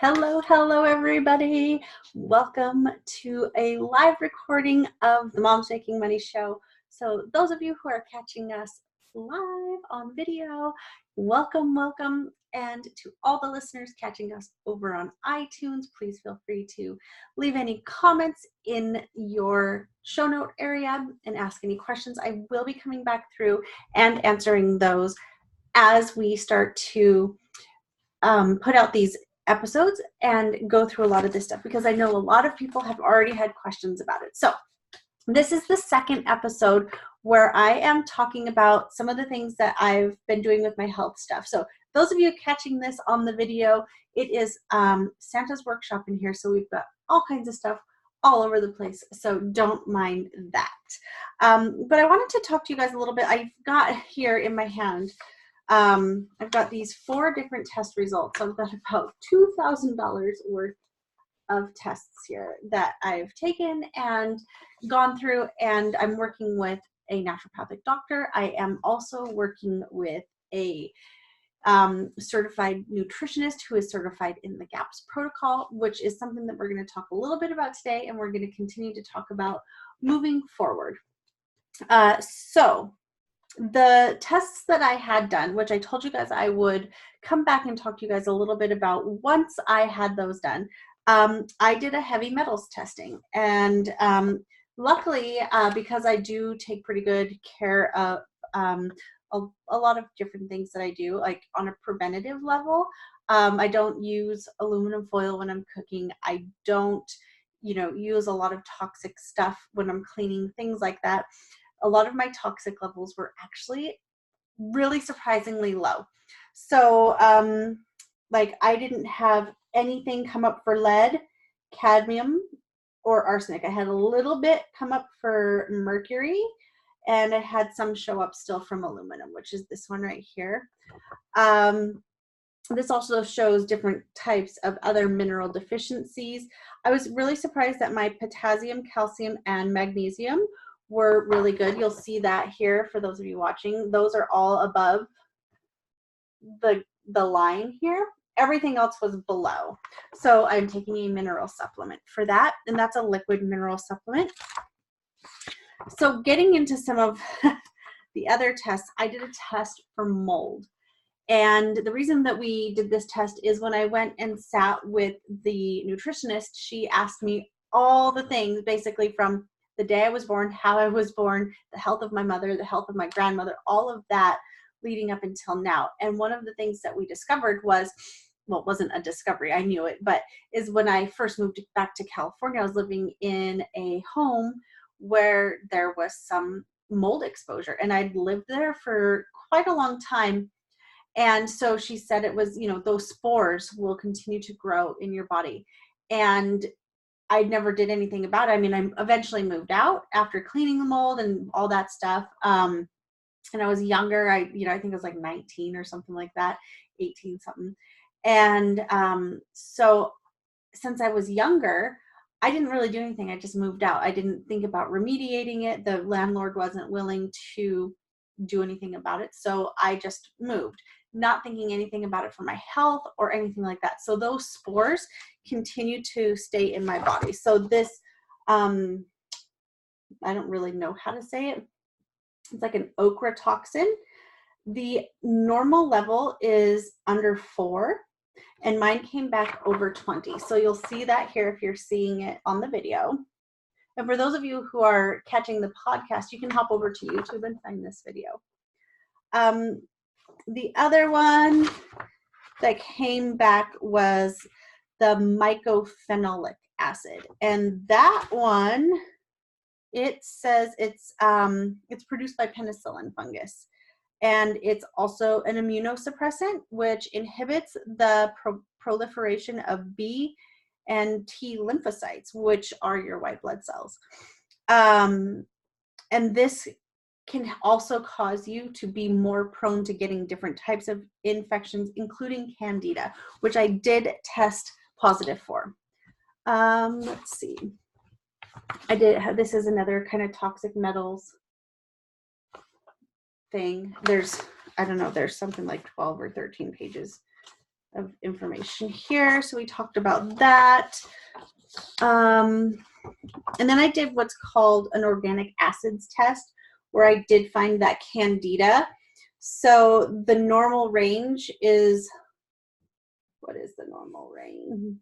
Hello, everybody. Welcome to a live recording of the Moms Making Money show. So those of you who are catching us live on video, welcome. And to all the listeners catching us over on iTunes, please feel free to leave any comments in your show note area and ask any questions. I will be coming back through and answering those as we start to put out these episodes and go through a lot of this stuff, because I know a lot of people have already had questions about it. So this is the second episode where I am talking about some of the things that I've been doing with my health stuff. So those of you catching this on the video, it is Santa's workshop in here. So we've got all kinds of stuff all over the place. So don't mind that. But I wanted to talk to you guys a little bit. I've got here in my hand, I've got these 4 different test results. I've got about $2,000 worth of tests here that I've taken and gone through, and I'm working with a naturopathic doctor. I am also working with a certified nutritionist who is certified in the GAPS protocol, which is something that we're going to talk a little bit about today, and we're going to continue to talk about moving forward. So the tests that I had done, which I told you guys I would come back and talk to you guys a little bit about once I had those done, I did a heavy metals testing. And luckily, because I do take pretty good care of a lot of different things that I do, like on a preventative level, I don't use aluminum foil when I'm cooking. I don't, use a lot of toxic stuff when I'm cleaning, things like that. A lot of my toxic levels were actually really surprisingly low. So I didn't have anything come up for lead, cadmium, or arsenic. I had a little bit come up for mercury, and I had some show up still from aluminum, which is this one right here. This also shows different types of other mineral deficiencies. I was really surprised that my potassium, calcium, and magnesium were really good. You'll see that here for those of you watching. Those are all above the line here. Everything else was below. So I'm taking a mineral supplement for that, and that's a liquid mineral supplement. So getting into some of the other tests, I did a test for mold. And the reason that we did this test is when I went and sat with the nutritionist, she asked me all the things, basically from the day I was born, how I was born, the health of my mother, the health of my grandmother, all of that leading up until now. And one of the things that we discovered was, well, it wasn't a discovery, I knew it, but is when I first moved back to California, I was living in a home where there was some mold exposure, and I'd lived there for quite a long time. And so she said it was, those spores will continue to grow in your body. And I never did anything about it. I mean, I eventually moved out after cleaning the mold and all that stuff. And I was younger. I think I was like 19 or something like that, 18 something. And so since I was younger, I didn't really do anything. I just moved out. I didn't think about remediating it. The landlord wasn't willing to do anything about it. So I just moved, not thinking anything about it for my health or anything like that. So those spores continue to stay in my body. So this, I don't really know how to say it. It's like an okra toxin. The normal level is under 4, and mine came back over 20. So you'll see that here if you're seeing it on the video. And for those of you who are catching the podcast, you can hop over to YouTube and find this video. The other one that came back was the mycophenolic acid. And that one, it says it's produced by penicillin fungus. And it's also an immunosuppressant, which inhibits the proliferation of B and T lymphocytes, which are your white blood cells. And this can also cause you to be more prone to getting different types of infections, including candida, which I did test positive for. Let's see. This is another kind of toxic metals thing. There's something like 12 or 13 pages of information here. So we talked about that. And then I did what's called an organic acids test, where I did find that candida. So the normal range is, what is the normal range?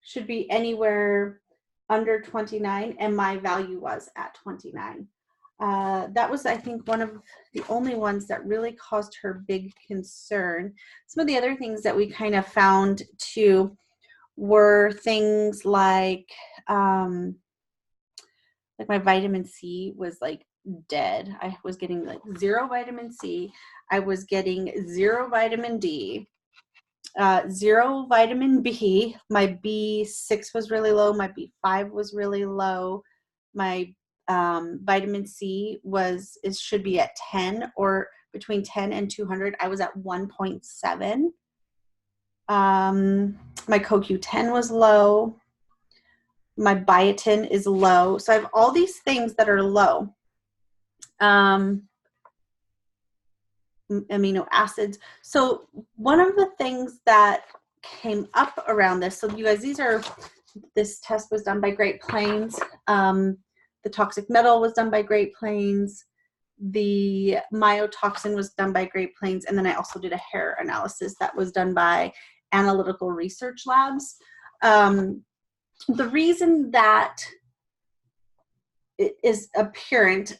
Should be anywhere under 29, and my value was at 29. That was, I think, one of the only ones that really caused her big concern. Some of the other things that we kind of found too were things like my vitamin C was like dead. I was getting like 0 vitamin C. I was getting 0 vitamin D, 0 vitamin B. My B6 was really low. My B5 was really low. My vitamin C should be at 10 or between 10 and 200. I was at 1.7. My CoQ10 was low. My biotin is low. So I have all these things that are low. Amino acids. So one of the things that came up around this, so you guys, this test was done by Great Plains. The toxic metal was done by Great Plains. The myotoxin was done by Great Plains. And then I also did a hair analysis that was done by Analytical Research Labs. The reason that it is apparent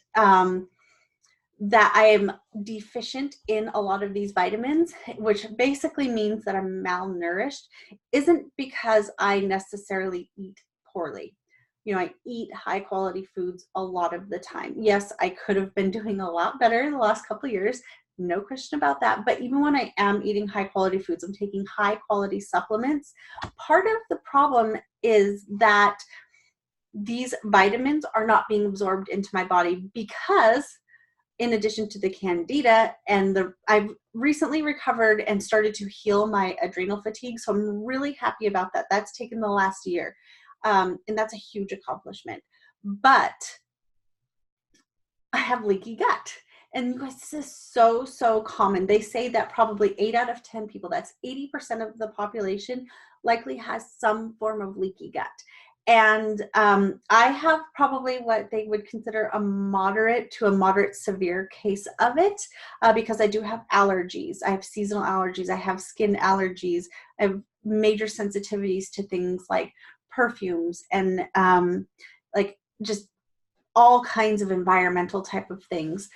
that I am deficient in a lot of these vitamins, which basically means that I'm malnourished, isn't because I necessarily eat poorly. You know, I eat high quality foods a lot of the time. Yes, I could have been doing a lot better in the last couple of years. No question about that. But even when I am eating high quality foods, I'm taking high quality supplements. Part of the problem is that these vitamins are not being absorbed into my body because, in addition to the candida, I've recently recovered and started to heal my adrenal fatigue. So I'm really happy about that. That's taken the last year. And that's a huge accomplishment. But I have leaky gut. And you guys, this is so, so common. They say that probably 8 out of 10 people, that's 80% of the population, likely has some form of leaky gut. And I have probably what they would consider a moderate to a moderate severe case of it because I do have allergies. I have seasonal allergies. I have skin allergies. I have major sensitivities to things like perfumes and like just all kinds of environmental type of things.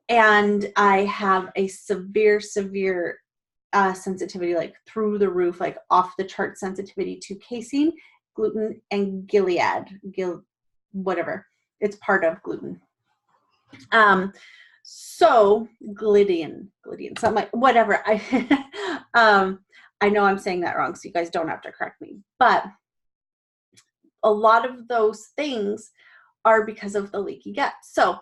And I have a severe sensitivity, like through the roof, like off the chart sensitivity to casein, gluten, and whatever. It's part of gluten. So gluten, something like whatever. I know I'm saying that wrong, so you guys don't have to correct me. But a lot of those things are because of the leaky gut. So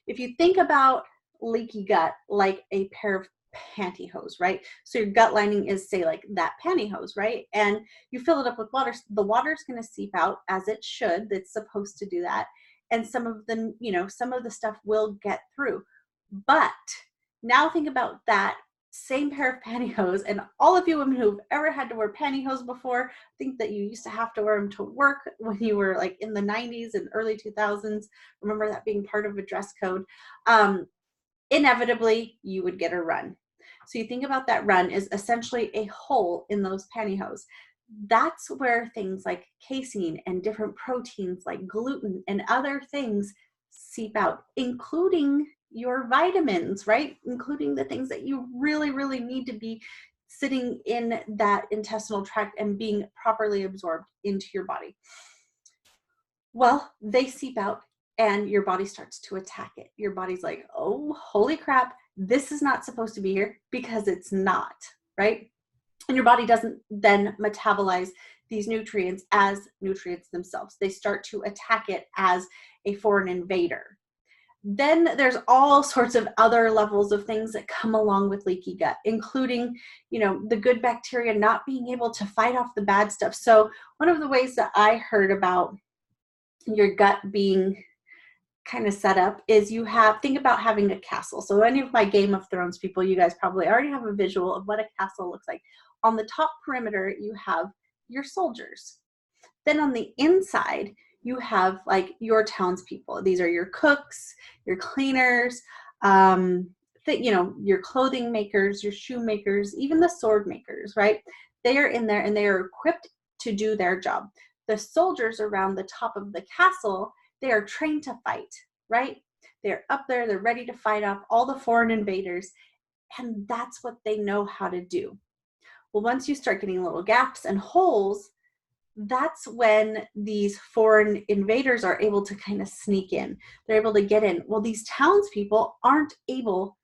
if you think about leaky gut like a pair of pantyhose, right? So your gut lining is, say, like that pantyhose, right? And you fill it up with water. The water's going to seep out as it should. It's supposed to do that. And some of the stuff will get through. But now think about that same pair of pantyhose, and all of you women who've ever had to wear pantyhose before, think that you used to have to wear them to work when you were like in the 90s and early 2000s. Remember that being part of a dress code. Inevitably, you would get a run. So you think about that run is essentially a hole in those pantyhose. That's where things like casein and different proteins like gluten and other things seep out, including your vitamins, right? Including the things that you really, really need to be sitting in that intestinal tract and being properly absorbed into your body. Well, they seep out and your body starts to attack it. Your body's like, oh, holy crap, this is not supposed to be here, because it's not, right? And your body doesn't then metabolize these nutrients as nutrients themselves. They start to attack it as a foreign invader. Then there's all sorts of other levels of things that come along with leaky gut, including, the good bacteria not being able to fight off the bad stuff. So one of the ways that I heard about your gut being kind of set up is think about having a castle. So any of my Game of Thrones people, you guys probably already have a visual of what a castle looks like. On the top perimeter, you have your soldiers. Then on the inside, you have like your townspeople. These are your cooks, your cleaners, your clothing makers, your shoe makers, even the sword makers, right? They are in there and they are equipped to do their job. The soldiers around the top of the castle, they are trained to fight, right? They're up there, they're ready to fight off all the foreign invaders, and that's what they know how to do. Well, once you start getting little gaps and holes, that's when these foreign invaders are able to kind of sneak in. They're able to get in. Well, these townspeople aren't able,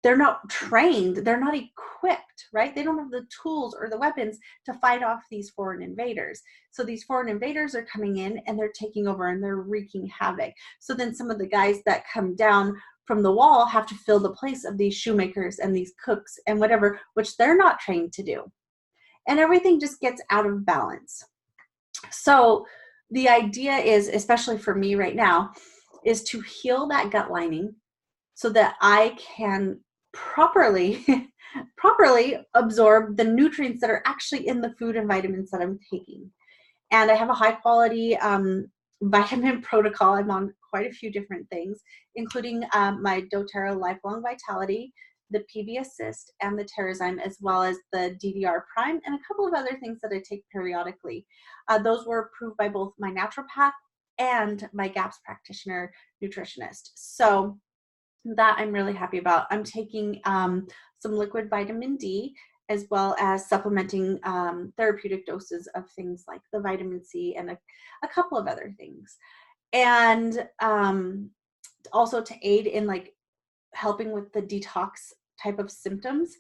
they're not trained, they're not equipped, right? They don't have the tools or the weapons to fight off these foreign invaders. So these foreign invaders are coming in and they're taking over and they're wreaking havoc. So then some of the guys that come down from the wall have to fill the place of these shoemakers and these cooks and whatever, which they're not trained to do. And everything just gets out of balance. So the idea is, especially for me right now, is to heal that gut lining so that I can properly absorb the nutrients that are actually in the food and vitamins that I'm taking. And I have a high quality vitamin protocol. I'm on quite a few different things, including my doTERRA Lifelong Vitality, the PB Assist, and the Terrazyme, as well as the DDR Prime, and a couple of other things that I take periodically. Those were approved by both my naturopath and my GAPS practitioner nutritionist. So that I'm really happy about. I'm taking some liquid vitamin D, as well as supplementing therapeutic doses of things like the vitamin C and a couple of other things. And also to aid in like helping with the detox type of symptoms,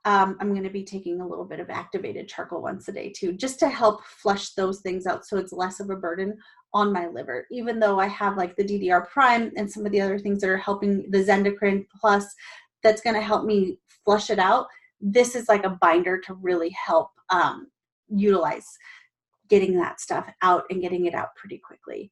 I'm going to be taking a little bit of activated charcoal once a day too, just to help flush those things out so it's less of a burden on my liver. Even though I have like the DDR Prime and some of the other things that are helping, the Zendocrine Plus, that's going to help me flush it out. This is like a binder to really help utilize getting that stuff out and getting it out pretty quickly.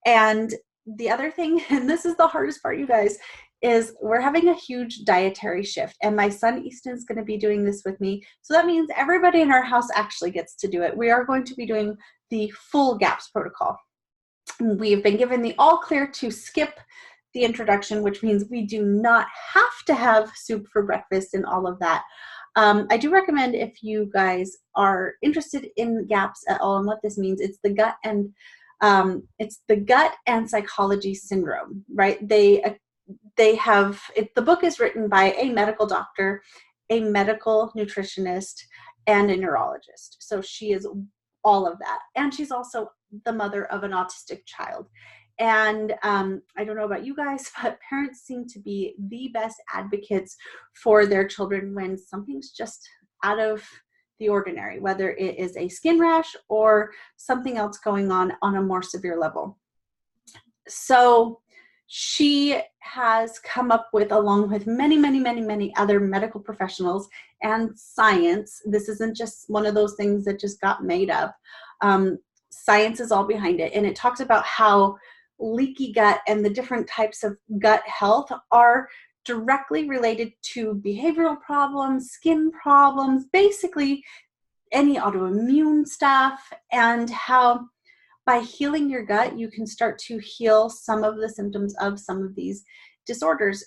And the other thing, and this is the hardest part, you guys, is we're having a huge dietary shift, and my son Easton is going to be doing this with me. So that means everybody in our house actually gets to do it. We are going to be doing the full GAPS protocol. We've been given the all clear to skip the introduction, which means we do not have to have soup for breakfast and all of that. I do recommend, if you guys are interested in GAPS at all and what this means, it's the gut and psychology syndrome, right? They have it, the book is written by a medical doctor, a medical nutritionist, and a neurologist. So she is all of that. And she's also the mother of an autistic child. And I don't know about you guys, but parents seem to be the best advocates for their children when something's just out of the ordinary, whether it is a skin rash or something else going on a more severe level. So she has come up with, along with many other medical professionals and science, this isn't just one of those things that just got made up. Science is all behind it. And it talks about how leaky gut and the different types of gut health are directly related to behavioral problems, skin problems, basically any autoimmune stuff, and how by healing your gut, you can start to heal some of the symptoms of some of these disorders.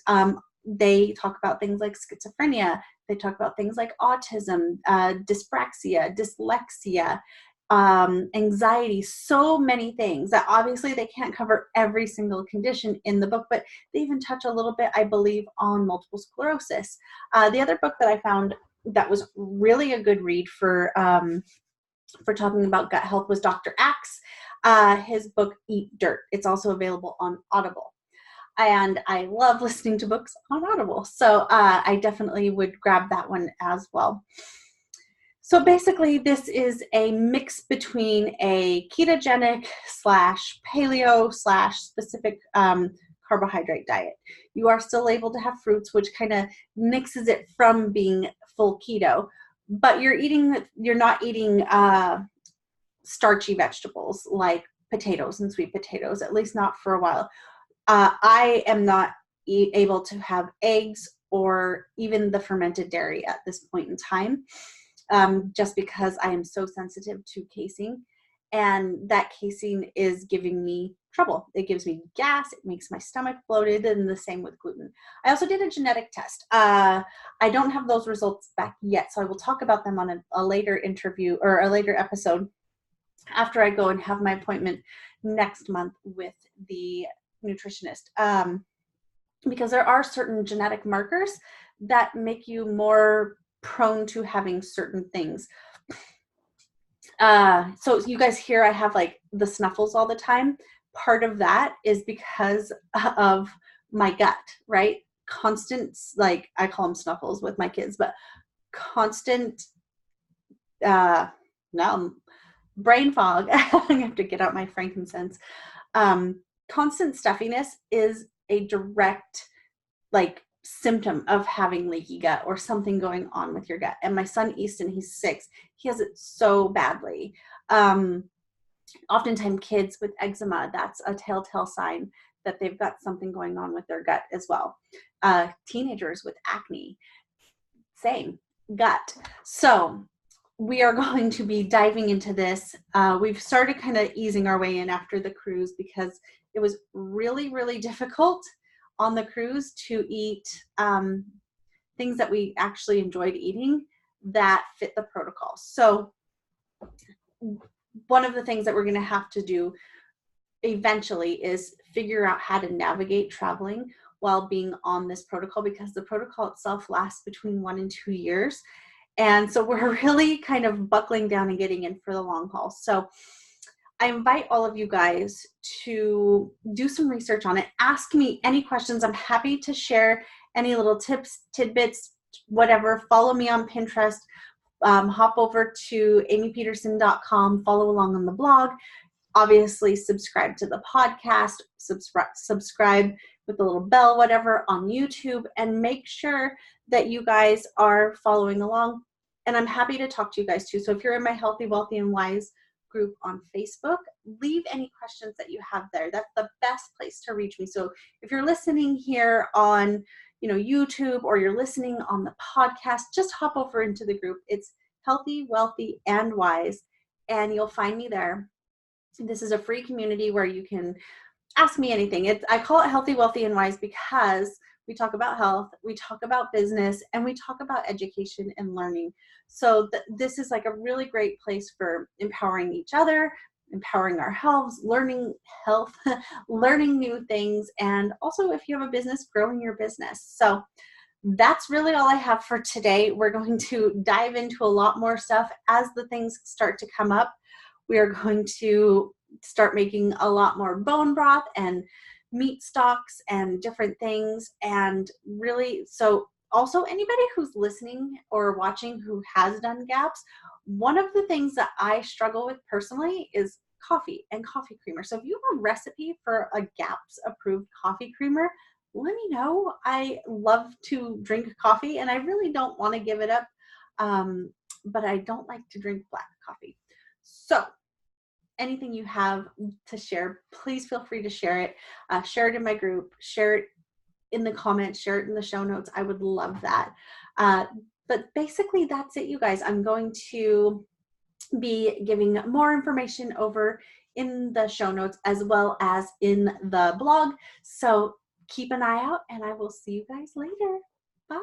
They talk about things like schizophrenia. They talk about things like autism, dyspraxia, dyslexia, anxiety, so many things that obviously they can't cover every single condition in the book, but they even touch a little bit, I believe, on multiple sclerosis. The other book that I found that was really a good read for talking about gut health was Dr. Axe. His book, Eat Dirt. It's also available on Audible. And I love listening to books on Audible. So I definitely would grab that one as well. So basically, this is a mix between a ketogenic / paleo / specific carbohydrate diet. You are still able to have fruits, which kind of mixes it from being full keto, but you're not eating starchy vegetables like potatoes and sweet potatoes, at least not for a while. I am not able to have eggs or even the fermented dairy at this point in time. just because I am so sensitive to casein, and that casein is giving me trouble. It gives me gas. It makes my stomach bloated, and the same with gluten. I also did a genetic test. I don't have those results back yet, so I will talk about them on a later interview or a later episode after I go and have my appointment next month with the nutritionist. Because there are certain genetic markers that make you more prone to having certain things. So you guys hear I have like the snuffles all the time. Part of that is because of my gut, right? Constant, like I call them snuffles with my kids, but constant, now brain fog. I have to get out my frankincense. Constant stuffiness is a direct like symptom of having leaky gut or something going on with your gut. And my son Easton, he's 6, he has it so badly. Oftentimes kids with eczema, that's a telltale sign that they've got something going on with their gut as well. Teenagers with acne, same, gut. So we are going to be diving into this. We've started kind of easing our way in after the cruise because it was really, really difficult on the cruise to eat things that we actually enjoyed eating that fit the protocol. So one of the things that we're going to have to do eventually is figure out how to navigate traveling while being on this protocol, because the protocol itself lasts between 1 and 2 years. And so we're really kind of buckling down and getting in for the long haul. So I invite all of you guys to do some research on it. Ask me any questions. I'm happy to share any little tips, tidbits, whatever. Follow me on Pinterest. Hop over to amiepederson.com. Follow along on the blog. Obviously, subscribe to the podcast. Subscribe with the little bell, whatever, on YouTube. And make sure that you guys are following along. And I'm happy to talk to you guys too. So if you're in my Healthy, Wealthy, and Wise group on Facebook, leave any questions that you have there. That's the best place to reach me. So if you're listening here on YouTube, or you're listening on the podcast, just hop over into the group. It's Healthy, Wealthy, and Wise, and you'll find me there. This is a free community where you can ask me anything. I call it Healthy, Wealthy, and Wise because we talk about health, we talk about business, and we talk about education and learning. So this is like a really great place for empowering each other, empowering our health, learning new things, and also if you have a business, growing your business. So that's really all I have for today. We're going to dive into a lot more stuff as the things start to come up. We are going to start making a lot more bone broth and meat stocks and different things. And really, so also anybody who's listening or watching who has done GAPS, one of the things that I struggle with personally is coffee and coffee creamer. So if you have a recipe for a GAPS approved coffee creamer, let me know. I love to drink coffee and I really don't want to give it up. But I don't like to drink black coffee. So anything you have to share, please feel free to share it. Share it in my group, share it in the comments, share it in the show notes. I would love that. But basically that's it, you guys. I'm going to be giving more information over in the show notes as well as in the blog. So keep an eye out and I will see you guys later. Bye.